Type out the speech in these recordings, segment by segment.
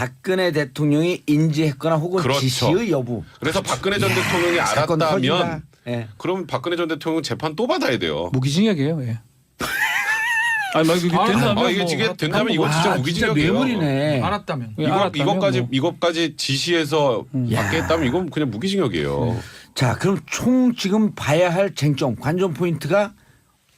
박근혜 대통령이 인지했거나 혹은 그렇죠. 지시의 여부. 그래서 박근혜 전 대통령이 사건 알았다면 터진다. 예. 그럼 박근혜 전 대통령 재판 또 받아야 돼요. 무기징역이에요. 예. 아니 막 이게 된다면 이게 지금 된다면 이거 아, 진짜 무기징역이에요. 뇌물이네. 알았다면. 예, 알았다면 이것까지 지시해서 받게 했다면 이건 그냥 무기징역이에요. 자, 그럼 총 지금 봐야 할 쟁점, 관전 포인트가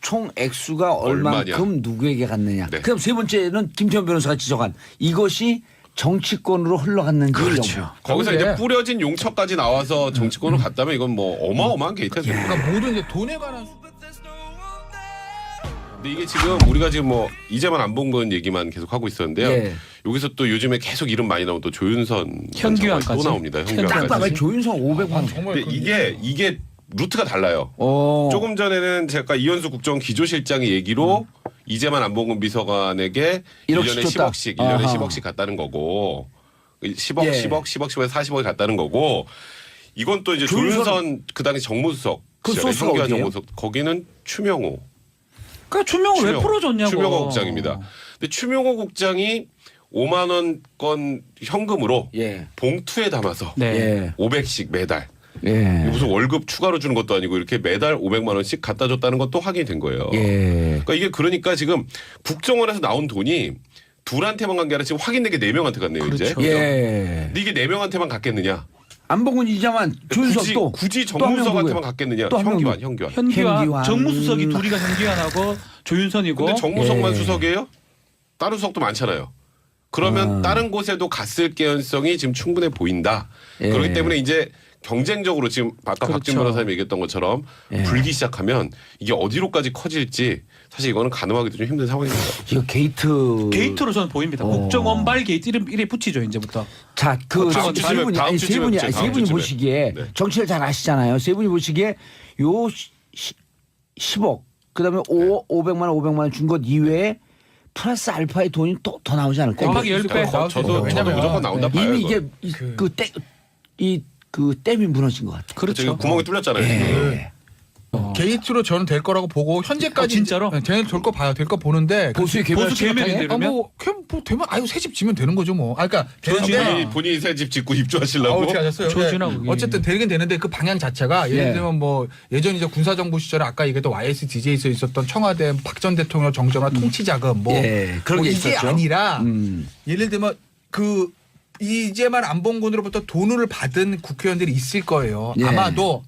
총 액수가 얼만큼 얼마냐. 누구에게 갔느냐. 네. 그럼 세 번째는 김태현 변호사가 지적한 이것이 정치권으로 흘러갔는지 여부. 거기서 근데- 이제 뿌려진 용처까지 나와서 정치권으로 갔다면 이건 뭐 어마어마한 게이트가 됩니다. 그러니까 모든 이제 돈에 관한 근데 이게 지금 우리가 지금 뭐 이제만 안 본 건 얘기만 계속 하고 있었는데요. 예. 여기서 또 요즘에 계속 이름 많이 나오는 또 조윤선 현기환까지. 또 나옵니다. 딱 현기환까지. 봐봐 조윤선 500만 원. 정말 근데 이게 루트가 달라요. 어. 조금 전에는 제가 이현수 국정 기조실장의 얘기로 이제만 안봉근 비서관에게 1억씩 1년에 줬다. 10억씩, 1년에 아하. 10억씩 갔다는 거고 10억, 예. 10억에서 40억이 갔다는 거고 이건 또 이제 조윤선- 조윤선 그 당시 정무수석 그 시절에 소스가 현기환 어디예요? 정무수석 거기는 추명호 그러니까 추명을 왜 풀어줬냐고. 추명호 국장입니다. 근데 추명호 국장이 5만 원권 현금으로 예. 봉투에 담아서 네. 예. 500씩 매달 예. 무슨 월급 추가로 주는 것도 아니고 이렇게 매달 500만 원씩 갖다 줬다는 것도 확인이 된 거예요. 예. 그러니까 지금 국정원에서 나온 돈이 둘한테만 간 게 아니라 지금 확인된 게 4명한테 갔네요. 이제. 그렇죠. 예. 근데 이게 4명한테만 갔겠느냐? 안봉근 이자만 조윤선 또 굳이 또한 명 정무수석한테만 누구예요? 갔겠느냐? 또한명 현기환, 누구? 현기환. 현기환, 현기환. 정무수석이 둘이가 현기환하고 조윤선이고. 근데 정무석만 예. 수석이에요? 다른 수석도 많잖아요. 그러면 아. 다른 곳에도 갔을 개연성이 지금 충분해 보인다. 예. 그렇기 때문에 이제 경쟁적으로 지금 아까 박진 그렇죠. 변호사님이 얘기했던 것처럼 예. 불기 시작하면 이게 어디로까지 커질지 사실 이거는 가늠하기도 좀 힘든 상황입니다. 이거 게이트. 게이트로 저는 보입니다. 국정원발 게이트 이래 붙이죠 이제부터. 자, 그 다음 세 주쯤에- 분이 다음 아니, 세 주쯤에 분이 붙여요, 아니, 세 다음 분이 주쯤에. 보시기에 네. 정치를 잘 아시잖아요. 세 분이 보시기에 요 10억 그다음에 500만 원 준 것 이외에 플러스 알파의 돈이 또 더 나오지 않을까? 곱하기 10배. 저도 왜냐면 무조건 나온다 봐요. 이미 이거. 이게 그 댐이 무너진 것 같아. 그렇죠. 지금 구멍이 뚫렸잖아요. 지금. 예. 게이트로 저는 될 거라고 보고 현재까지 진짜로? 될거 봐요. 될 거 보는데 보수의 개별 보수 개멸인데 그러면? 뭐 되면 아유 새 집 지면 되는 거죠 뭐. 아 그러니까 되는데 본인이 새 집 짓고 입주하시려고. 어떻게 하셨어요? 조준하고 네. 그게. 어쨌든 되긴 되는데 그 방향 자체가 예를 예. 들면 뭐 예전 이제 군사정부 시절에 아까 얘기했던 YSDJ에서 있었던 청와대 박 전 대통령 정점화 통치자금 뭐, 예, 그런 뭐 게 이게 있었죠. 아니라 음. 예를 들면 그 이제만 안봉근으로부터 돈을 받은 국회의원들이 있을 거예요. 예. 아마도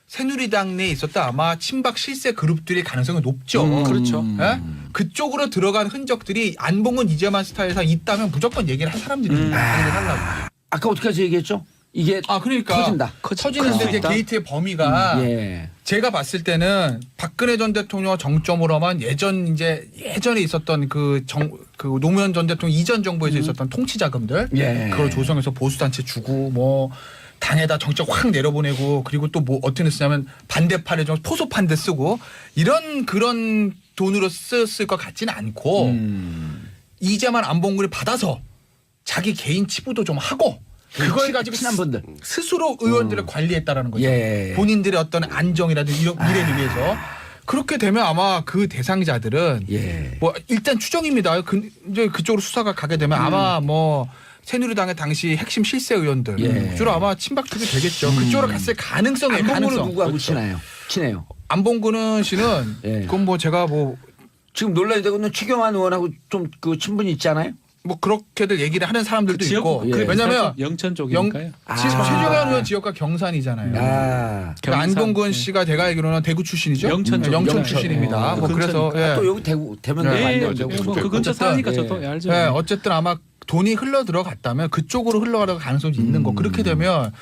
새누리당 내에 있었던 아마 친박 실세 그룹들의 가능성이 높죠. 그렇죠. 예? 그쪽으로 들어간 흔적들이 안봉근 이재만 스타일에서 있다면 무조건 얘기를 할 사람들입니다. 얘기를 하려고. 아까 어떻게 해서 얘기했죠? 이게 아 그러니까 터진다. 터지는데 이제 있다. 게이트의 범위가 예. 제가 봤을 때는 박근혜 전 대통령 정점으로만 예전에 있었던 그 노무현 전 대통령 이전 정부에서 있었던 통치 자금들 예. 그걸 조성해서 보수 단체 주고 뭐 당에다 정책 확 내려보내고 그리고 또 뭐 어떻게 쓰냐면 반대파를 좀 포소판 데 쓰고 이런 그런 돈으로 썼을 것 같지는 않고 이제만 안봉근을 받아서 자기 개인 치부도 좀 하고 그걸 가지고 친한 분들. 스스로 의원들을 관리했다라는 거죠. 예. 본인들의 어떤 안정이라든지 이런 미래를 위해서 그렇게 되면 아마 그 대상자들은 예. 뭐 일단 추정입니다. 이제 그쪽으로 수사가 가게 되면 아마 뭐 새누리당의 당시 핵심 실세 의원들 예. 주로 아마 친박 쪽이 되겠죠. 그쪽으로 갔을 가능성이 안봉근은 가능성. 누구하고 그렇죠. 친해요? 안봉근은 씨는 예. 그건 뭐 제가 뭐 지금 논란이 되고 있는 최경환 의원하고 좀 그 친분이 있잖아요. 뭐 그렇게들 얘기를 하는 사람들도 지역 있고 예. 왜냐하면 영천 쪽이니까요. 최경환 의원 지역과 경산이잖아요. 아. 그러니까 경산. 안봉근 씨가 제가 알기로는 대구 출신이죠. 영천 쪽. 영천 영천. 출신입니다. 어, 뭐 그 그래서 근처니까. 예. 또 여기 대문 네. 많이 예, 오죠. 뭐 그 근처 어쨌든, 사니까 예. 저도 알죠. 예, 어쨌든 아마 돈이 흘러 들어갔다면 그쪽으로 흘러가는 가능성이 있는 거. 그렇게 되면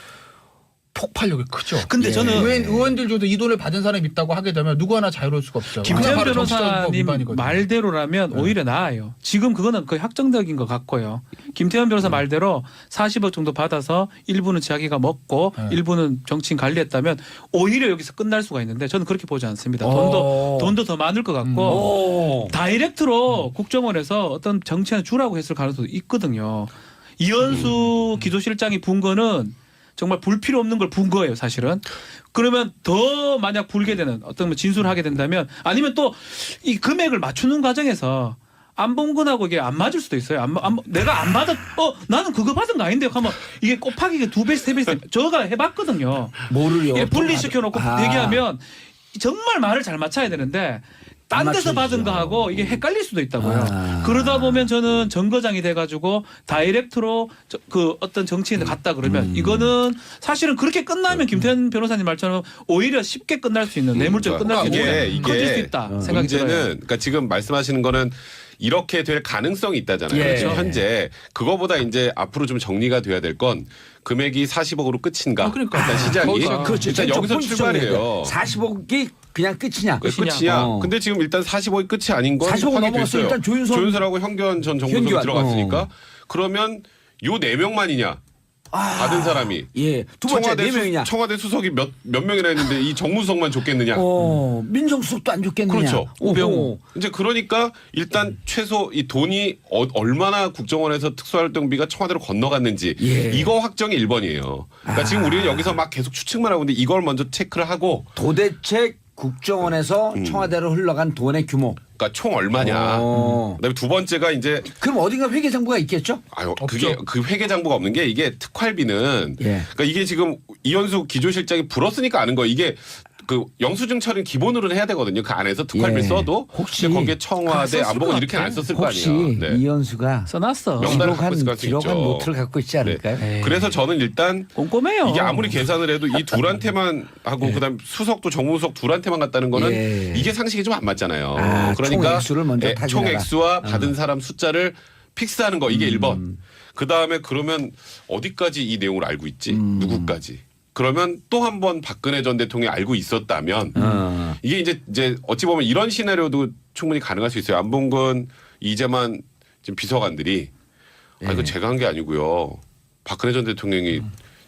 폭발력이 크죠. 근데 저는 의원들 중에도 이 돈을 받은 사람이 있다고 하게 되면 누구 하나 자유로울 수가 없죠. 김태현 그냥 바로 정치적 변호사님 위반이거든요. 말대로라면 오히려 나아요. 지금 그거는 거의 확정적인 것 같고요. 김태현 변호사 말대로 40억 정도 받아서 일부는 자기가 먹고 일부는 정치인 관리했다면 오히려 여기서 끝날 수가 있는데 저는 그렇게 보지 않습니다. 돈도 더 많을 것 같고 오. 다이렉트로 국정원에서 어떤 정치인을 주라고 했을 가능성도 있거든요. 이현수 기조실장이 분 거는 정말 불 필요 없는 걸 분 거예요, 사실은. 그러면 더 만약 불게 되는 어떤 진술을 하게 된다면 아니면 또 이 금액을 맞추는 과정에서 안봉근하고 이게 안 맞을 수도 있어요. 내가 안 받아, 나는 그거 받은 거 아닌데 하면 이게 곱하기가 2배씩 3배씩 저가 해봤거든요. 뭐를요? 이게 분리시켜놓고 아. 얘기하면 정말 말을 잘 맞춰야 되는데 딴 데서 받은 거하고 이게 헷갈릴 수도 있다고요. 아. 그러다 보면 저는 정거장이 돼가지고 다이렉트로 그 어떤 정치인을 갔다 그러면 이거는 사실은 그렇게 끝나면 김태현 변호사님 말처럼 오히려 쉽게 끝날 수 있는 뇌물죄가 끝날 수 있는 커질 수 있다 생각이 문제는 들어요. 그러니까 지금 말씀하시는 거는 이렇게 될 가능성이 있다잖아요. 예. 지금 현재 그거보다 이제 앞으로 좀 정리가 돼야 될 건 금액이 40억으로 끝인가? 그러니까. 일단 시장이 그렇죠. 일단 여기서 출발해요. 40억이 그냥 끝이냐? 끝이야. 어. 근데 지금 일단 40억이 끝이 아닌 건 40억 확인이 넘어갔으면 됐어요. 일단 조윤선하고 현견 전 정무석이 현규환. 들어갔으니까 그러면 요 4명만이냐? 받은 사람이. 예. 두 번째 네 명이냐? 청와대 수석이 몇 명이나 했는데 이 정무수석만 줬겠느냐? 민정수석도 안 줬겠느냐? 그렇죠. 우병우. 이제 그러니까 일단 최소 이 돈이 얼마나 국정원에서 특수활동비가 청와대로 건너갔는지 예. 이거 확정이 1번이에요. 그러니까 지금 우리는 여기서 막 계속 추측만 하고 있는데 이걸 먼저 체크를 하고 도대체 국정원에서 청와대로 흘러간 돈의 규모. 그러니까 총 얼마냐. 그다음에 두 번째가 이제 그럼 어딘가 회계장부가 있겠죠? 아유 그게 그 회계장부가 없는 게 이게 특활비는 예. 그러니까 이게 지금 이현수 기조실장이 불었으니까 아는 거 이게 그 영수증 처리는 기본으로는 해야 되거든요. 그 안에서 특활비 예. 써도 혹시 근데 거기에 청와대 썼을 안보건 것 이렇게 같아. 안 썼을 거 혹시 아니에요. 네. 이현수가 써놨어. 명단을 갖고 있을 기록한 가능성이 있죠. 노트를 갖고 있지 않을까요? 네. 그래서 저는 일단 꼼꼼해요. 이게 아무리 계산을 해도 이 둘한테만 하고 그다음 수석도 정무수석 둘한테만 갔다는 거는 예. 이게 상식이 좀 안 맞잖아요. 아, 그러니까 총액수를 먼저 예, 타진하라. 총액수와 받은 사람 숫자를 픽스하는 거 이게 1번. 그다음에 그러면 어디까지 이 내용을 알고 있지? 누구까지? 그러면 또 한 번 박근혜 전 대통령이 알고 있었다면 이게 이제 어찌 보면 이런 시나리오도 충분히 가능할 수 있어요. 안봉근, 이재만 지금 비서관들이 아 이거 제가 한 게 아니고요. 박근혜 전 대통령이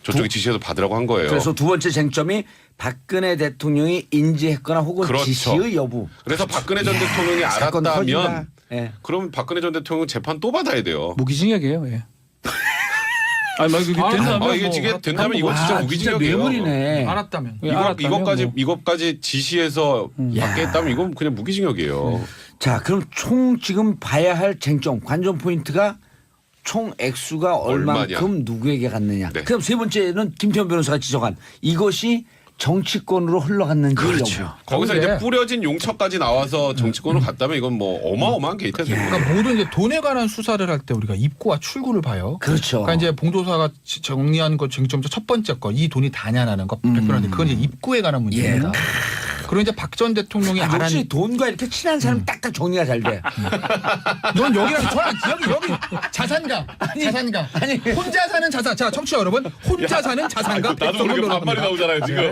저쪽에 지시해서 받으라고 한 거예요. 그래서 두 번째 쟁점이 박근혜 대통령이 인지했거나 혹은 그렇죠. 지시의 여부. 그래서 박근혜 전 대통령이 사건 터진다. 알았다면 예. 그러면 박근혜 전 대통령 재판 또 받아야 돼요. 무기징역이에요. 예. 아니 막 이게 된다면 아, 이게 뭐 지금 된다면 이거 와, 진짜 진짜 무기징역이에요. 뇌물이네. 알았다면. 예, 알았다면 이것까지 지시해서 받게 했다면 이건 그냥 무기징역이에요. 자, 그럼 총 지금 봐야 할 쟁점, 관전 포인트가 총 액수가 얼만큼 얼마냐. 누구에게 갔느냐. 네. 그럼 세 번째는 김태현 변호사가 지적한 이것이 정치권으로 흘러갔는지 여부. 거기서 근데- 이제 뿌려진 용처까지 나와서 정치권으로 갔다면 이건 뭐 어마어마한 게이트가 됩니다. 그러니까 모든 이제 돈에 관한 수사를 할 때 우리가 입구와 출구를 봐요. 그렇죠. 그러니까 이제 봉도사가 정리한 것 쟁점 첫 번째 거 이 돈이 다냐라는 거 발표하는데 그건 이제 입구에 관한 문제입니다. 그리고 이제 박 전 대통령이 역시 알았는 돈과 이렇게 친한 사람 딱딱 정리가 잘 돼. 넌 여기랑 저랑 여기 자산가 자산가 아니. 혼자 사는 자산 자 청취자 여러분 혼자 사는 자산가 나도 모르게 반말이 나오잖아요 지금.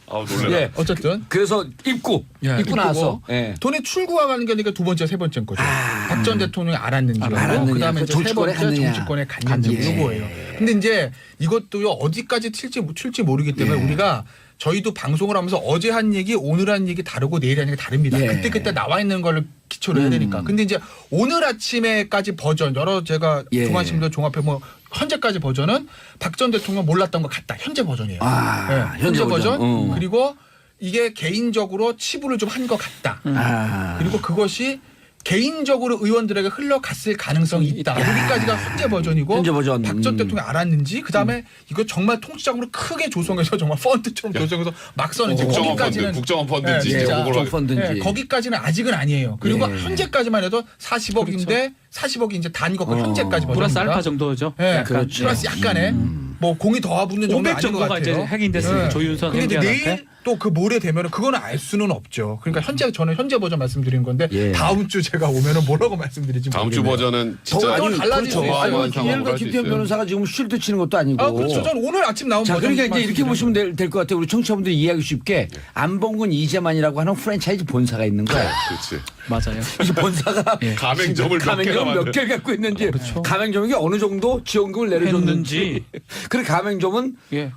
아우 놀래라. 예. 어쨌든 그래서 입구 나왔어. 예. 돈의 출구가 가는 게 두 번째 세 번째 거죠. 박 전 대통령이 알았는지 알았느냐. 그다음에 그 이제 세 정치권에 번째 갔느냐. 정치권에 갔는지 예. 이거예요. 근데 이제 이것도요 어디까지 튈지 모르기 때문에 우리가 저희도 방송을 하면서 어제 한 얘기 오늘 한 얘기 다르고 내일 한 얘기 다릅니다. 예. 그때 나와 있는 걸 기초로 해야 되니까. 근데 이제 오늘 아침에까지 버전 여러 제가 예. 중앙신문들 종합해 뭐 현재까지 버전은 박 전 대통령 몰랐던 것 같다. 현재 버전이에요. 아, 네, 현재 버전. 어. 그리고 이게 개인적으로 치부를 좀 한 것 같다. 아. 그리고 그것이 개인적으로 의원들에게 흘러갔을 가능성이 있다. 여기까지가 현재 버전이고 현재 버전. 박 전 대통령이 알았는지 그다음에 이거 정말 통치자금으로 크게 조성해서 정말 펀드처럼 조성해서 막 써는지 국정원 펀드인지 예, 이제 진짜 그걸로 펀드인지. 거기까지는 아직은 아니에요. 그리고 예. 현재까지만 해도 40억인데 40억이 이제 단 거 현재까지 버전입니다. 플러스 알파 정도죠. 예, 약간. 그렇죠. 플러스 약간의 뭐 공이 더 붙는 정도 500 아닌 것 정도가 같아요. 이제 확인됐으니까 예. 조윤선 근데 이제 행정한테. 내일 또 그 모레 되면은 그거는 알 수는 없죠. 그러니까 저는 현재 버전 말씀드리는 건데 예. 다음 주 제가 오면은 뭐라고 말씀드릴지 다음 주 모르겠네요. 버전은 진짜 더 달라질 수 있어요. 어마어마한 아니, 상황으로 예를 들어 할수 김태현 있어요. 변호사가 지금 쉴드 치는 것도 아니고. 아, 그렇죠. 저는 오늘 아침 나온 자, 버전 그러니까 이제 이렇게 말씀드리는 보시면 될 것 같아요. 우리 청취자분들이 이해하기 쉽게 안봉근 이재만이라고 하는 프랜차이즈 본사가 있는 거야. 그렇지. 맞아요. 이 본사가 가맹점을 몇 개나 가맹점 몇 만든. 개를 갖고 있는지 그렇죠. 가맹점이 어느 정도 지원금을 내려줬는지. 그리고 가맹점은 예.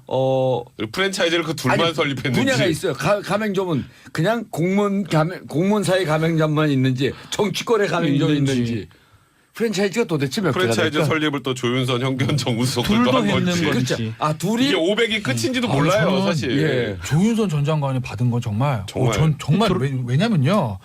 프랜차이즈를 그 둘만 아니, 설립했는지. 분야가 있어요. 가맹점은 그냥 공무원사의 가맹점만 있는지 정치권의 가맹점이 있는지. 있는지. 프랜차이즈가 도대체 몇 개가 프랜차이즈 될까? 설립을 또 조윤선 현견 정무수석들도 둘도 한 했는 건지. 거지. 그렇죠. 아 둘이 이게 500이 끝인지도 몰라요 저는, 사실. 예. 조윤선 전 장관이 받은 건 정말 정말. 정말 왜냐면요.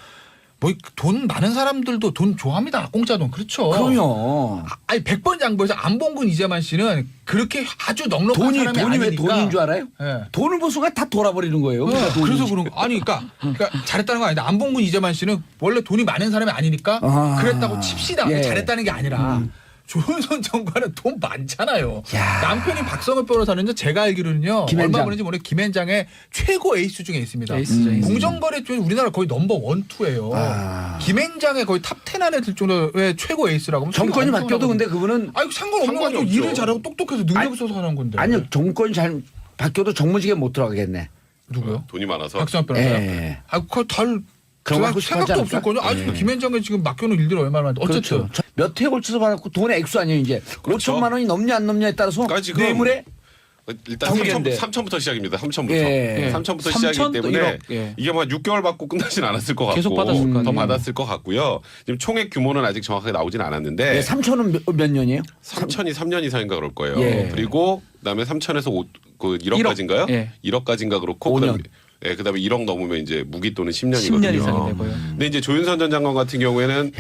뭐 돈 많은 사람들도 돈 좋아합니다. 공짜 돈. 그렇죠. 그럼요. 아니 100번 양보해서 안봉근 이재만 씨는 그렇게 아주 넉넉한 사람이 돈이 왜 아니니까. 돈인 줄 알아요? 예. 돈을 본 순간 다 돌아버리는 거예요. 그러니까 돈이지. 그래서 그런 거 아니 그러니까 잘했다는 거 아닌데 안봉근 이재만 씨는 원래 돈이 많은 사람이 아니니까 아. 그랬다고 칩시다. 예. 잘했다는 게 아니라 조윤선 장관은 돈 많잖아요. 야. 남편이 박성엽 변호사는요. 제가 알기로는요. 김앤장. 얼마 버는지 모르겠는데 김앤장의 최고 에이스 중에 있습니다. 에이스죠, 에이스. 공정거래 쪽에 우리나라 거의 넘버 1, 2예요. 아. 김앤장의 거의 탑 10 안에 들 정도의 최고 에이스라고 하면 정권이 엄청나거든요. 바뀌어도 근데 그분은 아니 상관없는 상관이 거죠. 없죠. 일을 잘하고 똑똑해서 능력 있어서 하는 건데. 아니요 정권이 잘 바뀌어도 정무직에 못 들어가겠네. 누구요? 돈이 많아서. 박성엽 변호사. 예. 아, 그거 달 그런 거 제가 하고 싶어 하지 생각도 없을 않을까? 거요. 아니 예. 김현정이 지금 맡겨놓은 일들이 얼마나 많은데 어쨌든 그렇죠. 몇 회에 걸쳐서 받았고 돈의 액수 아니에요 이제. 그렇죠. 5천만 원이 넘냐 안 넘냐에 따라서 그러니까 지금 뇌물에 일단 경계인데. 3천부터 시작입니다. 3천부터. 예. 3천부터 3천 시작이기 또 때문에 1억, 예. 이게 뭐 6개월 받고 끝나진 않았을 것 같고 계속 받았을 거 더 아니에요. 받았을 것 같고요. 지금 총액 규모는 아직 정확하게 나오진 않았는데 네, 3천은 몇 년이에요? 3천이 3년 이상인가 그럴 거예요. 예. 그리고 그다음에 3천에서 그 1억까지인가요? 예. 1억까지인가 그렇고 5년. 그다음에 예, 그다음에 1억 넘으면 이제 무기 또는 10년 10년이거든요. 이상이 되고요. 근데 이제 조윤선 전 장관 같은 경우에는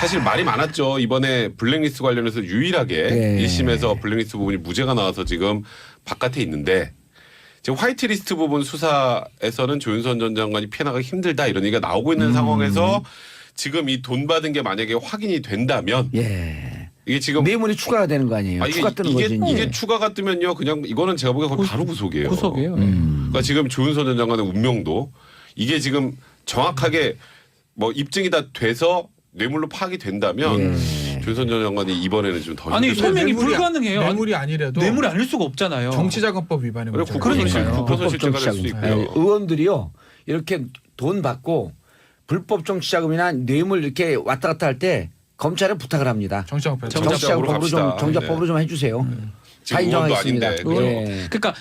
사실 말이 많았죠. 이번에 블랙리스트 관련해서 유일하게 예. 1심에서 블랙리스트 부분이 무죄가 나와서 지금 바깥에 있는데 지금 화이트리스트 부분 수사에서는 조윤선 전 장관이 피해 나가기 힘들다 이런 얘기가 나오고 있는 상황에서 지금 이 돈 받은 게 만약에 확인이 된다면 예. 이게 지금 뇌물이 추가가 되는 거 아니에요? 이게, 추가 뜨는 거지. 이게 이제. 추가가 뜨면요 그냥 이거는 제가 보기엔 거의 바로 구속이에요. 구속이에요. 그러니까 지금 조윤선 전 장관의 운명도 이게 지금 정확하게 뭐 입증이 다 돼서 뇌물로 파악이 된다면 조윤선 전 장관이 이번에는 좀 더 아니, 힘들 소명이 뇌물이 불가능해요. 뇌물이 아니라도 뇌물이 아닐 수가 없잖아요. 정치자금법 위반인 그리고 거죠. 그러니까요. 국가선 실제가 될 수도 정치자금. 있고요. 네, 의원들이요 이렇게 돈 받고 불법 정치자금이나 뇌물 이렇게 왔다 갔다 할 때 검찰에 부탁을 합니다. 정치자금법. 정치자금법으로 정치자금법으로 좀 갑시다. 정자법으로 좀 해주세요. 다 지금 의원도 인정하겠습니다. 아닌데. 그거- 예. 그러니까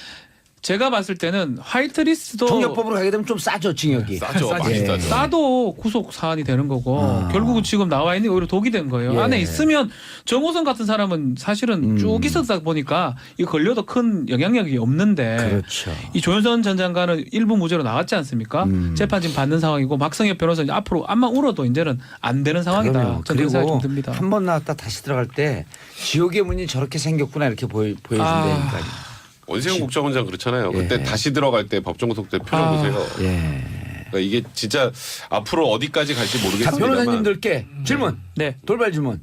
제가 봤을 때는 화이트리스트도 정자법으로 가게 되면 좀 싸죠 징역이. 싸죠, 싸지. 많이 예. 싸죠. 싸도 구속 사안이 되는 거고 결국은 지금 나와 있는 게 오히려 독이 된 거예요. 예. 안에 있으면 정호성 같은 사람은 사실은 쭉 있었다 보니까 이 걸려도 큰 영향력이 없는데 그렇죠. 이 조윤선 전 장관은 일부 무죄로 나왔지 않습니까? 재판 지금 받는 상황이고 박성엽 변호사는 앞으로 암만 울어도 이제는 안 되는 상황이다. 그럼요. 저는 그런 생각이 좀 그리고 듭니다. 한 번 나왔다 다시 들어갈 때 지옥의 문이 저렇게 생겼구나 이렇게 보여준다니까요. 원세훈 국정원장 그렇잖아요. 그때 예. 다시 들어갈 때 법정 구속 때 표정 보세요. 예. 그러니까 이게 진짜 앞으로 어디까지 갈지 자 모르겠습니다만 변호사님들께 질문 네. 돌발 질문.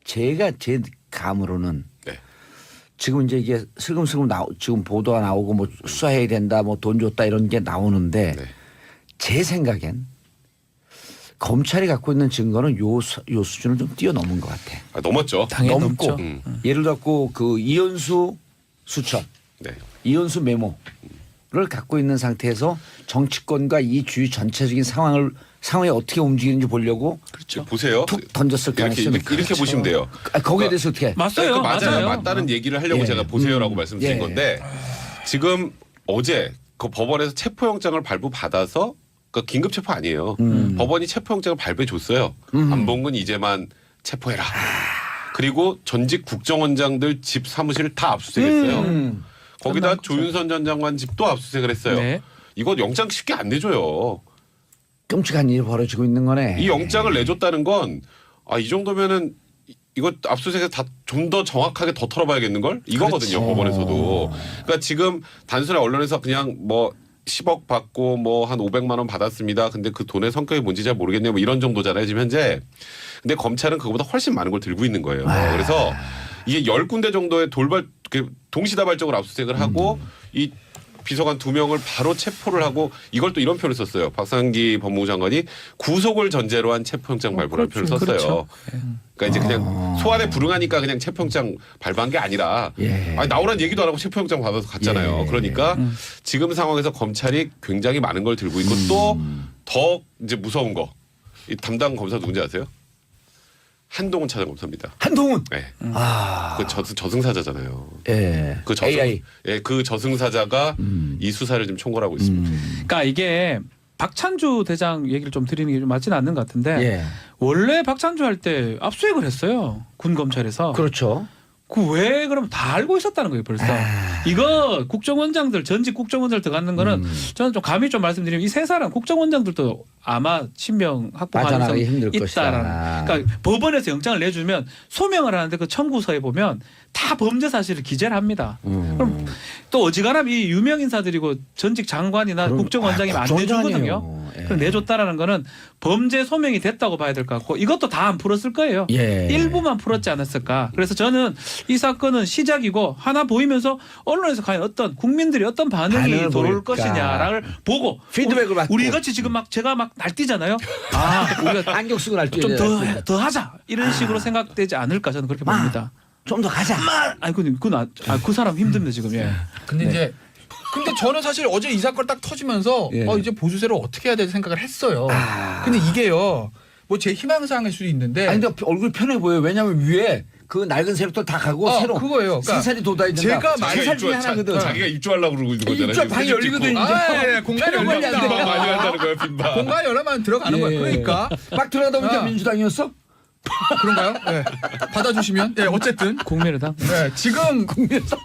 제가 제 감으로는 네. 지금 이제 이게 슬금슬금 지금 보도가 나오고 뭐 수사해야 된다 뭐 돈 줬다 이런 게 나오는데 네. 제 생각엔 검찰이 갖고 있는 증거는 요 수준을 좀 뛰어넘은 것 같아. 아, 넘었죠. 당연히 넘고 넘죠. 예를 들어 그 이현수 수첩, 네. 이현수 메모를 갖고 있는 상태에서 정치권과 이 주위 전체적인 상황이 어떻게 움직이는지 보려고 그렇죠. 보세요. 툭 던졌을 이렇게 가능성이 이렇게 보시면 돼요. 거기에 대해서 어떻게? 맞아요. 맞아요. 맞다는 얘기를 하려고 예. 제가 보세요라고 말씀드린 예. 건데 지금 어제 그 법원에서 체포영장을 발부받아서 그 긴급 체포 아니에요. 법원이 체포영장을 발부해 줬어요. 안봉근 이재만 체포해라. 그리고 전직 국정원장들 집 사무실을 다 압수수색했어요. 거기다 조윤선 전 장관 집도 압수수색을 했어요. 네. 이거 영장 쉽게 안 내줘요. 끔찍한 일이 벌어지고 있는 거네. 이 영장을 내줬다는 건 이 정도면은 이거 압수수색에서 다 좀 더 정확하게 더 털어봐야겠는 걸 이거거든요. 그렇죠. 법원에서도. 그러니까 지금 단순히 언론에서 그냥 뭐 10억 받고 뭐 한 500만 원 받았습니다. 근데 그 돈의 성격이 뭔지 잘 모르겠네요. 뭐 이런 정도잖아요. 지금 현재. 근데 검찰은 그거보다 훨씬 많은 걸 들고 있는 거예요. 그래서 이게 10군데 정도의 동시다발적으로 압수수색을 하고 이 비서관 2명을 바로 체포를 하고 이걸 또 이런 표현을 썼어요. 박상기 법무부 장관이 구속을 전제로 한 체포영장 발부라는 표현을 썼어요. 그렇죠. 그러니까 이제 그냥 소환에 불응하니까 그냥 체포영장 발부한 게 아니라 예. 아니 나오란 얘기도 안 하고 체포영장 받아서 갔잖아요. 예. 그러니까 지금 상황에서 검찰이 굉장히 많은 걸 들고 있고 또 더 이제 무서운 거. 이 담당 검사 누군지 아세요? 한동훈 차장검사입니다. 한동훈. 네. 아. 그 저승사자잖아요. 예. 그 AI. 예, 그 저승사자가 이 수사를 지금 총괄하고 있습니다. 그러니까 이게 박찬주 대장 얘기를 좀 드리는 게 좀 맞지는 않는 것 같은데 예. 원래 박찬주 할 때 압수수색을 했어요. 군 검찰에서. 그렇죠. 그 왜 그럼 다 알고 있었다는 거예요 벌써. 이거 국정원장들 전직 국정원들 들어가는 거는 저는 좀 감히 좀 말씀드리면 이 세 사람 국정원장들도 아마 신병 확보 빠져나가기 가능성이 힘들 있다라는. 것이다. 그러니까 법원에서 영장을 내주면 소명을 하는데 그 청구서에 보면 다 범죄 사실을 기재를 합니다. 그럼 또 어지간하면 이 유명 인사들이고 전직 장관이나 그럼, 국정원장이면 안 국정원장이에요. 내주거든요. 예. 그럼 내줬다라는 거는 범죄 소명이 됐다고 봐야 될 것 같고 이것도 다 안 풀었을 거예요. 예. 일부만 풀었지 않았을까. 그래서 저는 이 사건은 시작이고 하나 보이면서 언론에서 과연 어떤 국민들이 어떤 반응이 반응을 돌아올 보일까. 것이냐를 보고 피드백을 받고. 우리 같이 지금 막 제가 막 날뛰잖아요. 아 우리가 안경 쓰고 날 좀 더 하자 이런 식으로 생각되지 않을까 저는 그렇게 봅니다. 좀 더 가자. 아니 그 사람 힘듭니다 지금. 예. 근데 이제 근데 저는 사실 어제 이 사건 딱 터지면서 예. 이제 보수세를 어떻게 해야 될지 생각을 했어요. 근데 이게요. 뭐 제 희망사항일 수도 있는데 아니 근데 얼굴 편해 보여요. 왜냐면 위에 그 낡은 세력들 다 가고 새로 그거예요. 그러니까 새 살이 돋아야 된다. 제가 세살 중에 하나거든. 자기가 입주하려고 그러고 있는 거잖아요. 입주 방이 지금 새 집 열리거든, 짓고. 이제. 공간이 편한 관리 안 열립니다. 돼. 빈방 많이 한다는 거예요. 빈방. 공간 열어만 들어가는 거예요. 그러니까 막 들어가다 보니까 아. 민주당이었어? 그런가요? 네. 받아주시면. 네, 어쨌든 국민의당. 네, 지금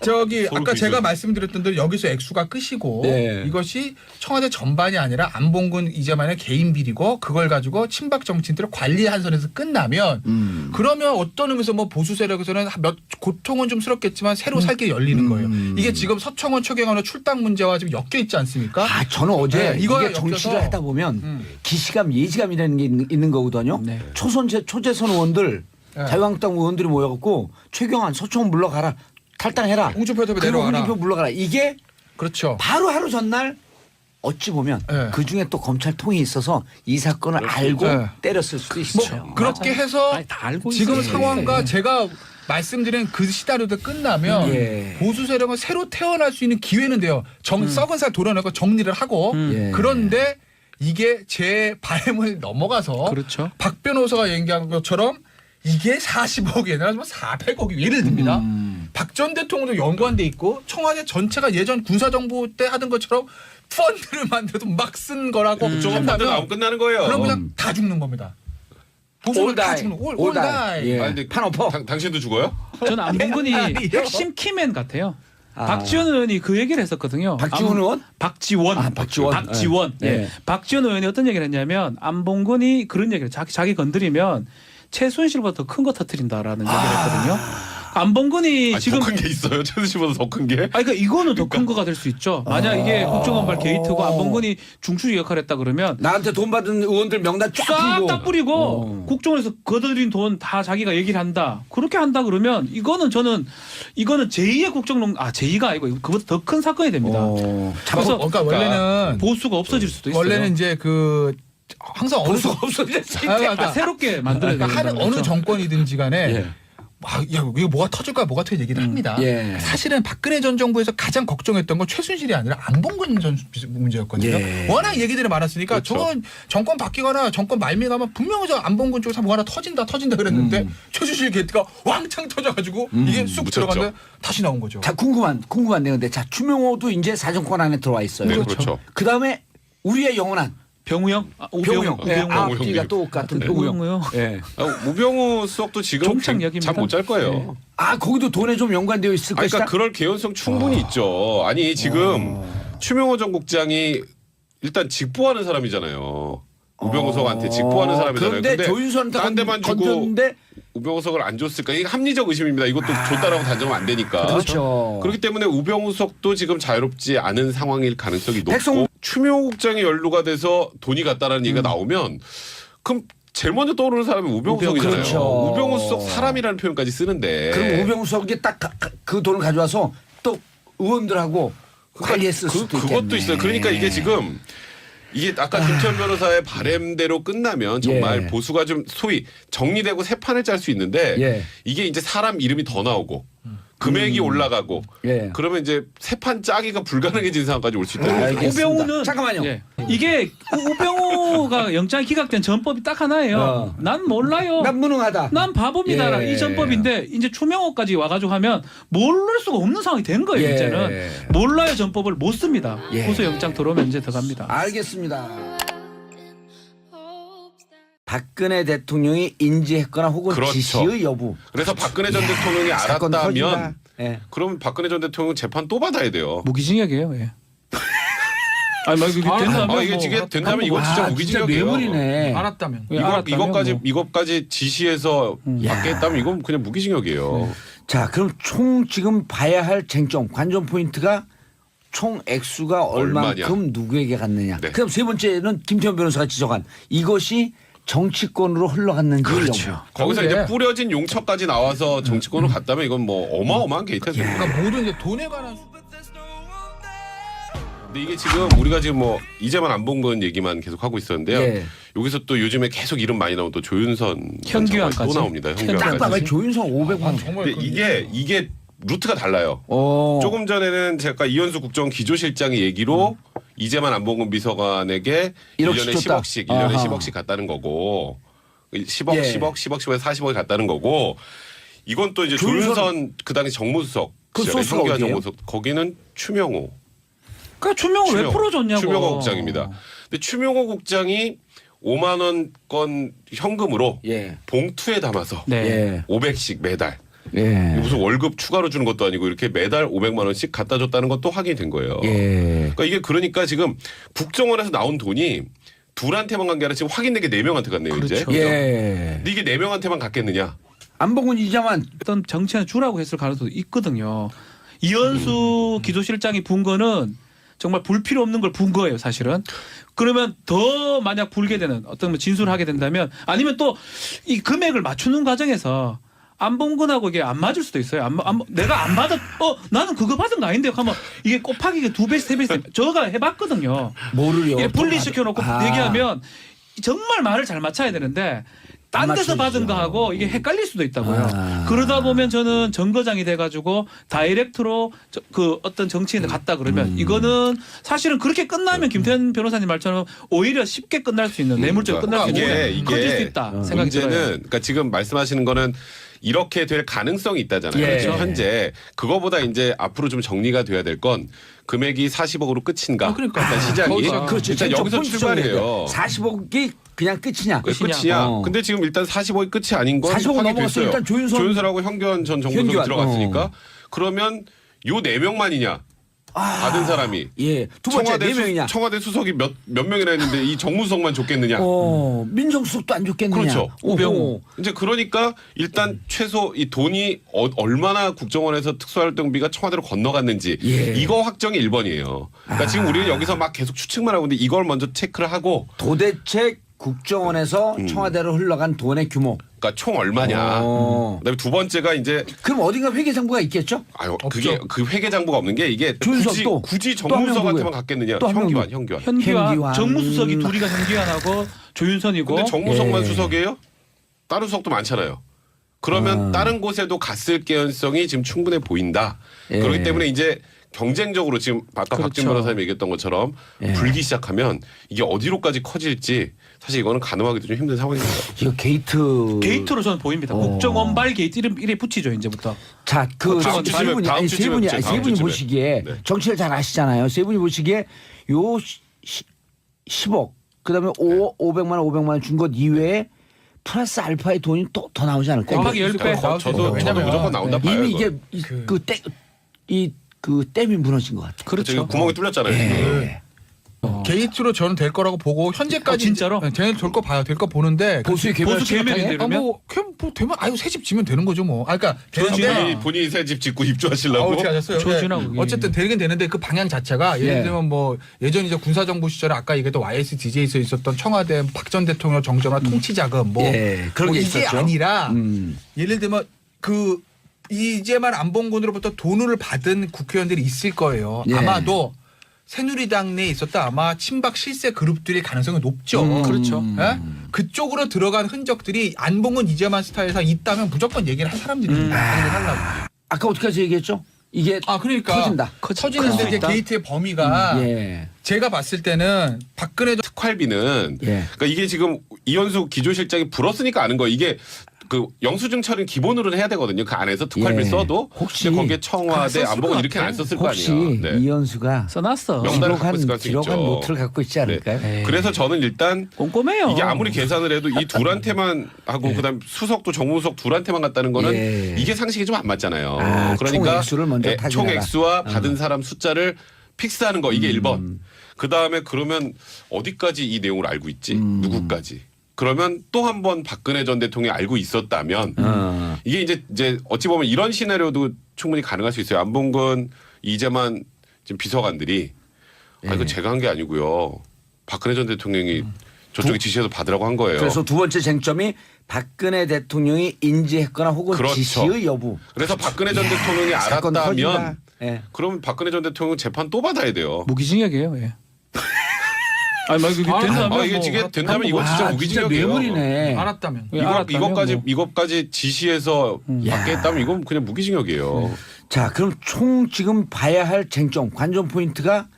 저기 서울 아까 퀴즈. 제가 말씀드렸던 대로 여기서 액수가 끝이고 네. 이것이 청와대 전반이 아니라 안봉근 이재만의 개인 비리고 그걸 가지고 친박 정치인들을 관리한 선에서 끝나면 그러면 어떤 의미에서 뭐 보수 세력에서는 몇 고통은 좀 스럽겠지만 새로 살게 열리는 거예요. 이게 지금 서청원 최경환의 출당 문제와 지금 엮여 있지 않습니까? 아 저는 어제 네, 이거에 이게 정치를 엮여서. 하다 보면 기시감 예지감이라는 게 있는 거거든요. 네. 초재선 의원들 네. 자유한국당 의원들이 모여갖고 최경환 서청원 물러가라 탈당해라. 홍준표 대표 내려와라. 홍준표 물러가라. 이게 그렇죠. 바로 하루 전날 어찌 보면 네. 그 중에 또 검찰통이 있어서 이 사건을 알고 네. 때렸을 수도 있어요. 뭐 그렇게 맞아요. 해서 아니, 다 알고 지금 있어요. 상황과 네. 제가 말씀드린 그 시나리오도 끝나면 예. 보수 세력은 새로 태어날 수 있는 기회는 돼요. 썩은 살 도려내고 정리를 하고 예. 그런데 이게 제 바람을 넘어가서 그렇죠. 박 변호사가 얘기한 것처럼 이게 40억이 아니라 400억이 예를 듭니다. 박 전 대통령도 연관돼 있고 청와대 전체가 예전 군사정부 때 하던 것처럼 펀드를 만들어도 막 쓴 거라고 국정원 받아 나오면 끝나는 거예요. 그럼 그냥 다 죽는 겁니다. 보수는 다 죽는 올 올다이. 다이. 예. 아니, 근데 판 엎어. 당신도 죽어요? 저는 안봉근이 아니요. 핵심 키맨 같아요. 아. 박지원 의원이 그 얘기를 했었거든요. 박지원 의원? 박지원. 아, 박지원. 박지원. 네. 예. 네. 박지원 의원이 어떤 얘기를 했냐면 안봉근이 그런 얘기를 자기 건드리면 최순실보다 더 큰 거 터뜨린다라는 얘기를 했거든요. 안봉근이 아니, 지금 더 큰 게 있어요. 최순실보다 더 큰 게? 아니 그러니까 이거는 더 큰 거가 될 수 있죠. 만약 이게 국정원발 게이트고 안봉근이 중추리 역할을 했다 그러면 나한테 돈 받은 의원들 명단 쫙 싹 풀고. 다 뿌리고 국정원에서 거둬들인 돈 다 자기가 얘기를 한다. 그렇게 한다 그러면 이거는 제2의 국정농 제2가 아니고 그보다 더 큰 사건이 됩니다. 그래서 그러니까 원래는 보수가 없어질 수도 있어요. 원래는 이제 그 항상 어느 보수가 없어졌을 때. 그러니까 새롭게 만들어야 그러니까 된다는 하는 어느 거죠. 정권이든지 간에 예. 야, 이거 뭐가 터질까 뭐가 터질 얘기를 합니다. 예. 사실은 박근혜 전 정부에서 가장 걱정했던 건 최순실이 아니라 안봉근 전 문제였거든요. 예. 워낙 얘기들이 많았으니까 그렇죠. 저건 정권 바뀌거나 정권 말미에 가면 분명히 저 안봉근 쪽에서 뭐 하나 터진다 그랬는데 최순실 게이트가 왕창 터져가지고 이게 쑥 묻혔죠. 들어갔는데 다시 나온 거죠. 자 궁금한데 근데 자 추명호도 이제 사정권 안에 들어와 있어요. 네, 그렇죠. 그 다음에 우리의 영원한 병우형, 병우형, 예, 우병우, 앞뒤가 똑같은 병우형. 병우요. 예. 우병우 수석도 지금 종착 역입니다. 잠 못 잘 거예요. 아 거기도 돈에 좀 연관되어 있을 아니, 것이다. 그러니까 그럴 개연성 충분히 있죠. 아니 지금 추명호 전 국장이 일단 직보하는 사람이잖아요. 우병우 석한테 직보하는 사람이잖아요. 그런데 근데 조윤선한테 딴 데만 주고 건졌는데 우병우 석을 안 줬을까? 이게 합리적 의심입니다. 이것도 줬다라고 단정하면 안 되니까. 그렇죠. 그렇기 때문에 우병우 석도 지금 자유롭지 않은 상황일 가능성이 높고 백성- 추명호 국장이 연루가 돼서 돈이 갔다라는 얘기가 나오면 그럼 제일 먼저 떠오르는 사람이 우병우 석이잖아요. 그렇죠. 우병우 석 사람이라는 표현까지 쓰는데 그럼 우병우 석이 딱 그 돈을 가져와서 또 의원들하고 관리했을 수도 있겠네. 그것도 있어요. 그러니까 이게 지금 이게 아까 김천 변호사의 바램대로 끝나면 정말 예. 보수가 좀 소위 정리되고 새 판을 짤 수 있는데 예. 이게 이제 사람 이름이 더 나오고 금액이 올라가고 예. 그러면 이제 새 판 짜기가 불가능해진 상황까지 올 수 있다는 거죠. 알겠습니다. 우병우는 잠깐만요. 예. 이게 우병우가 영장 기각된 전법이 딱 하나예요. 난 몰라요. 난 무능하다. 난 바보입니다. 예. 이 전법인데 이제 추명호까지 와가지고 하면 모를 수가 없는 상황이 된 거예요. 예. 이제는 몰라요 전법을 못 씁니다. 예. 고소 영장 들어오면 이제 들어갑니다. 알겠습니다. 박근혜 대통령이 인지했거나 혹은 그렇죠. 지시의 여부. 그래서 박근혜 전 대통령이 사건 터진다. 알았다면 예. 그러면 박근혜 전 대통령 재판 또 받아야 돼요. 무기징역이에요. 예. 아니 막 이게 된다면 이게 뭐 지금 된다면 이거 아, 진짜 진짜 무기징역이에요. 뇌물이네. 알았다면. 예, 알았다면 뭐. 이것까지 지시해서 야. 받게 했다면 이건 그냥 무기징역이에요. 자, 그럼 총 지금 봐야 할 쟁점, 관전 포인트가 총 액수가 얼만큼 얼마냐. 누구에게 갔느냐. 네. 그럼 세 번째는 김태현 변호사가 지적한 이것이 정치권으로 흘러갔는지 그렇죠. 여부. 거기서 거기에 이제 뿌려진 용처까지 나와서 정치권으로 갔다면 이건 뭐 어마어마한 게이트죠. 그러니까 모든 이제 돈에 관한 근데 이게 지금 우리가 지금 뭐 이제만 안 본 건 얘기만 계속 하고 있었는데요. 예. 여기서 또 요즘에 계속 이름 많이 나오는 또 조윤선 전 장관이 현기환까지. 또 나옵니다. 딱 현기환까지. 봐봐 조윤선 500만 원. 정말 근데 이게 루트가 달라요. 어. 조금 전에는 제가 이현수 국정원 기조실장의 얘기로 이제만 안봉근 비서관에게 1억씩 1년에 줬다. 10억씩, 1년에 아하. 10억씩 갔다는 거고 10억, 예. 10억에서 40억이 갔다는 거고 이건 또 이제 조윤선- 조윤선 그 당시 정무수석 그 시절에 소스가 현기환 어디예요? 정무수석 거기는 추명호 그러니까 추명을 왜 풀어줬냐고. 추명호 국장입니다. 근데 추명호 국장이 5만 원권 현금으로 예. 봉투에 담아서 네. 예. 500씩 매달 예. 무슨 월급 추가로 주는 것도 아니고 이렇게 매달 500만 원씩 갖다 줬다는 것도 확인이 된 거예요. 예. 그러니까 지금 국정원에서 나온 돈이 둘한테만 간 게 아니라 지금 확인된 게 4명한테 갔네요. 이제. 그렇죠. 예. 근데 이게 4명한테만 갔겠느냐? 안봉근 이자만 어떤 정치인을 주라고 했을 가능성도 있거든요. 이현수 기조실장이 분 거는 정말 불 필요 없는 걸 분 거예요, 사실은. 그러면 더 만약 불게 되는 어떤 진술을 하게 된다면 아니면 또 이 금액을 맞추는 과정에서 안봉근하고 이게 안 맞을 수도 있어요. 내가 안 받았, 나는 그거 받은 거 아닌데 하면 이게 곱하기가 2배씩 3배씩 저가 해봤거든요. 뭐를요? 이게 분리시켜놓고 아. 얘기하면 정말 말을 잘 맞춰야 되는데 딴 안 데서 받은 맞춰지죠. 거하고 이게 헷갈릴 수도 있다고요. 아. 그러다 보면 저는 정거장이 돼가지고 다이렉트로 그 어떤 정치인을 갔다 그러면 이거는 사실은 그렇게 끝나면 김태현 변호사님 말처럼 오히려 쉽게 끝날 수 있는 뇌물죄가 끝날 수 있는 이게 커질 수 있다 생각이 문제는 들어요. 그러니까 지금 말씀하시는 거는 이렇게 될 가능성이 있다잖아요. 예. 지금 현재 그거보다 이제 앞으로 좀 정리가 돼야 될 건 금액이 40억으로 끝인가? 아, 그러니까. 일단 시장이 그렇죠. 일단 여기서 출발해요. 40억이 그냥 끝이냐? 끝이야. 어. 근데 지금 일단 40억이 끝이 아닌 건 40억 확인이 넘어갔으면 됐어요. 일단 조윤선하고 현기환 전 정무수석이 현기환, 들어갔으니까 그러면 요 4명만이냐 받은 사람이 예. 두 번째 네 명이냐? 청와대 수석이 몇 명이나 했는데 이 정무수석만 줬겠느냐? 민정수석도 안 줬겠느냐? 그렇죠. 오병우. 이제 그러니까 일단 최소 이 돈이 얼마나 국정원에서 특수활동비가 청와대로 건너갔는지 예. 이거 확정이 1번이에요. 그러니까 지금 우리는 여기서 막 계속 추측만 하고 있는데 이걸 먼저 체크를 하고 도대체 국정원에서 청와대로 흘러간 돈의 규모. 그러니까 총 얼마냐. 그다음에 두 번째가 이제 그럼 어딘가 회계장부가 있겠죠? 아유 그게 그 회계장부가 없는 게 이게 조윤석 또. 굳이 또한 명 정무수석한테만 누구예요? 갔겠느냐. 또한 명 현기환. 현기환 현기환. 정무수석이 둘이가 현기환하고 조윤선이고 근데 정무석만 예. 수석이에요? 다른 수석도 많잖아요. 그러면 다른 곳에도 갔을 개연성이 지금 충분해 보인다. 예. 그렇기 때문에 이제 경쟁적으로 지금 아까 그렇죠. 박진 변호사님이 얘기했던 것처럼 예. 불기 시작하면 이게 어디로까지 커질지 사실 이거는 가늠하기도 좀 힘든 상황입니다. 이거 게이트로 저는 보입니다. 국정원발 게이트 이래 붙이죠 이제부터. 자, 그 다음 세 주쯤에, 분이 다음 아니, 주쯤에 붙여요, 세 다음 분이 주쯤에. 보시기에 네. 정치를 잘 아시잖아요. 세 분이 보시기에 요 10억 그다음에 500만 원 준 것 이외에 플러스 알파의 돈이 또 더 나오지 않을까요? 곱하기 10배. 저도 왜냐면 무조건 나온다 봐요. 이미 이거. 이게 그 댐이 무너진 것 같아요. 그렇죠. 그렇죠. 구멍이 뚫렸잖아요. 지금. 예. 게이트로 저는 될 거라고 보고 현재까지 진짜로? 될거 봐요. 될 거 보는데 보수의 개별 보수 개면인데 이러면 뭐 되면 새 집 지면 되는 거죠 뭐. 그러니까 되는데 본인이 새 집 짓고 입주하시려고. 어떻게 하셨어요? 조준하고 네. 그게. 어쨌든 되긴 되는데 그 방향 자체가 예를 예. 들면 뭐 예전 이제 군사정부 시절에 아까 얘기했던 YSDJ에서 있었던 청와대 박 전 대통령 정전화 통치자금 뭐, 예, 그런 뭐 게 이게 있었죠. 아니라 음. 예를 들면 그 이제만 안봉근으로부터 돈을 받은 국회의원들이 있을 거예요. 예. 아마도 새누리당 내에 있었다 아마 친박 실세 그룹들의 가능성이 높죠. 그렇죠. 예? 그쪽으로 들어간 흔적들이 안봉근 이재만 스타일에서 있다면 무조건 얘기를 할 사람들입니다. 얘기를 하려고. 아까 어떻게 해서 얘기했죠? 이게 아 그러니까 터진다. 터지는데 이제 있다. 게이트의 범위가 예. 제가 봤을 때는 박근혜 전 특활비는 예. 그러니까 이게 지금 이현수 기조실장이 불었으니까 아는 거예요. 이게 그 영수증 처리는 기본으로는 해야 되거든요. 그 안에서 특활비 예. 써도 혹시 근데 거기에 청와대 썼을 안보건 것 이렇게 안 같아. 썼을 거 혹시 아니에요. 네. 이현수가 써놨어. 명단을 갖고 있을 가능성이 기록한 있죠. 노트를 갖고 있지 않을까요? 에이. 그래서 저는 일단 꼼꼼해요. 이게 아무리 계산을 해도 이 둘한테만 하고 그다음 수석도 정무수석 둘한테만 갔다는 거는 예. 이게 상식이 좀 안 맞잖아요. 아, 그러니까 총액수를 먼저 총 타진해라. 액수와 받은 사람 숫자를 픽스하는 거 이게 1번. 그다음에 그러면 어디까지 이 내용을 알고 있지? 누구까지? 그러면 또 한 번 박근혜 전 대통령이 알고 있었다면 이게 이제 어찌 보면 이런 시나리오도 충분히 가능할 수 있어요. 안봉근, 이재만 지금 비서관들이 아 이거 제가 한 게 아니고요. 박근혜 전 대통령이 저쪽에 지시해서 받으라고 한 거예요. 그래서 두 번째 쟁점이 박근혜 대통령이 인지했거나 혹은 그렇죠. 지시의 여부. 그래서 박근혜 전 대통령이 사건 터진다. 알았다면 예. 그러면 박근혜 전 대통령 재판 또 받아야 돼요. 무기징역이에요. 예. 아니 막 이게 된다면 이게 뭐 지금 된다면 이거 아, 진짜 진짜 무기징역이에요. 뇌물이네. 알았다면 예, 알았다면 뭐. 이것까지 지시해서 받게 했다면 이건 그냥 무기징역이에요. 자, 그럼 총 지금 봐야 할 쟁점 관전 포인트가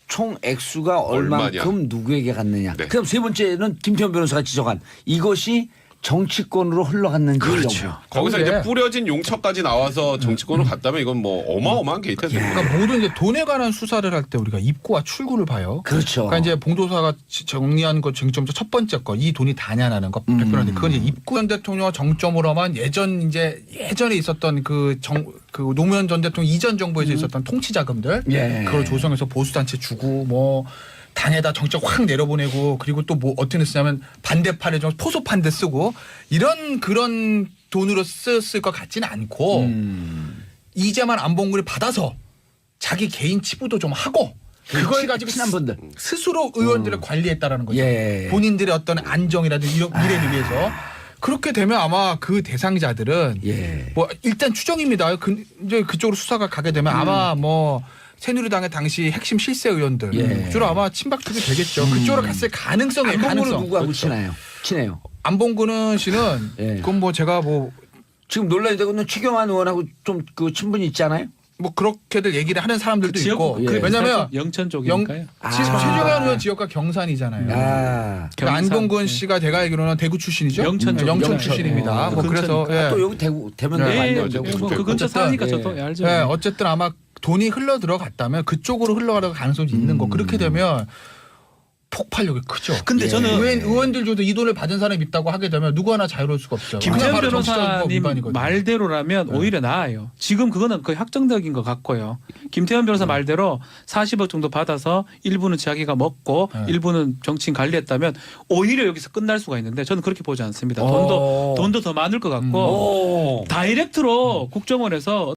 총 액수가 얼만큼 얼마냐. 누구에게 갔느냐. 네. 그럼 세 번째는 김태현 변호사가 지적한 이것이 정치권으로 흘러갔는지 여부. 거기서 근데- 이제 뿌려진 용처까지 나와서 정치권으로 갔다면 이건 뭐 어마어마한 게이트죠. 그러니까 모든 이제 돈에 관한 수사를 할 때 우리가 입구와 출구를 봐요. 그렇죠. 그러니까 이제 봉도사가 정리한 것 쟁점에서 첫 번째 거 이 돈이 다냐라는 거 발표하는데 그건 이제 입구 전 대통령을 정점으로만 예전에 있었던 그 노무현 전 대통령 이전 정부에서 있었던 통치 자금들 예. 그걸 조성해서 보수 단체 주고 뭐 당에다 정책 확 내려보내고 그리고 또 뭐 어떻게 쓰냐면 반대팔에 좀 포소판 데 쓰고 이런 그런 돈으로 썼을 것 같지는 않고 이제만 안봉근을 받아서 자기 개인 치부도 좀 하고 그걸 가지고 친한 분들. 스스로 의원들을 관리했다라는 거죠. 예. 본인들의 어떤 안정이라든지 이런 미래를 위해서 그렇게 되면 아마 그 대상자들은 예. 뭐 일단 추정입니다. 이제 그쪽으로 수사가 가게 되면 아마 뭐 새누리당의 당시 핵심 실세 의원들 예. 그쪽으로 아마 침박투기 되겠죠. 그쪽으로 갔을 가능성이 안봉근은 가능성. 누구하고 그렇죠. 친해요? 안봉근은 씨는 예. 그건 뭐 제가 뭐 지금 논란이 되고 있는 최경환 의원하고 좀 그 친분이 있잖아요. 뭐 그렇게들 얘기를 하는 사람들도 지역 있고 예. 왜냐하면 영천 쪽이니까요. 최경환 의원 지역가 경산이잖아요. 아. 그러니까 경산. 안봉근 씨가 내가 알기로는 대구 출신이죠. 영천 쪽. 영천 영천. 출신입니다. 뭐 근처니까. 그래서 예. 또 여기 대문 네. 많이 예, 오죠. 그 근처 어쨌든, 사니까 예. 저도 알죠. 예, 어쨌든 아마 돈이 흘러 들어갔다면 그쪽으로 흘러가는 가능성이 있는 거. 그렇게 되면 폭발력이 크죠. 근데 저는 의원들 중에도 이 돈을 받은 사람이 있다고 하게 되면 누구 하나 자유로울 수가 없죠. 김태현 그냥 바로 정치자금법 변호사님 위반이거든요. 말대로라면 오히려 나아요. 지금 그거는 거의 확정적인 것 같고요. 김태현 변호사 말대로 40억 정도 받아서 일부는 자기가 먹고 일부는 정치인 관리했다면 오히려 여기서 끝날 수가 있는데 저는 그렇게 보지 않습니다. 돈도 더 많을 것 같고 오. 다이렉트로 국정원에서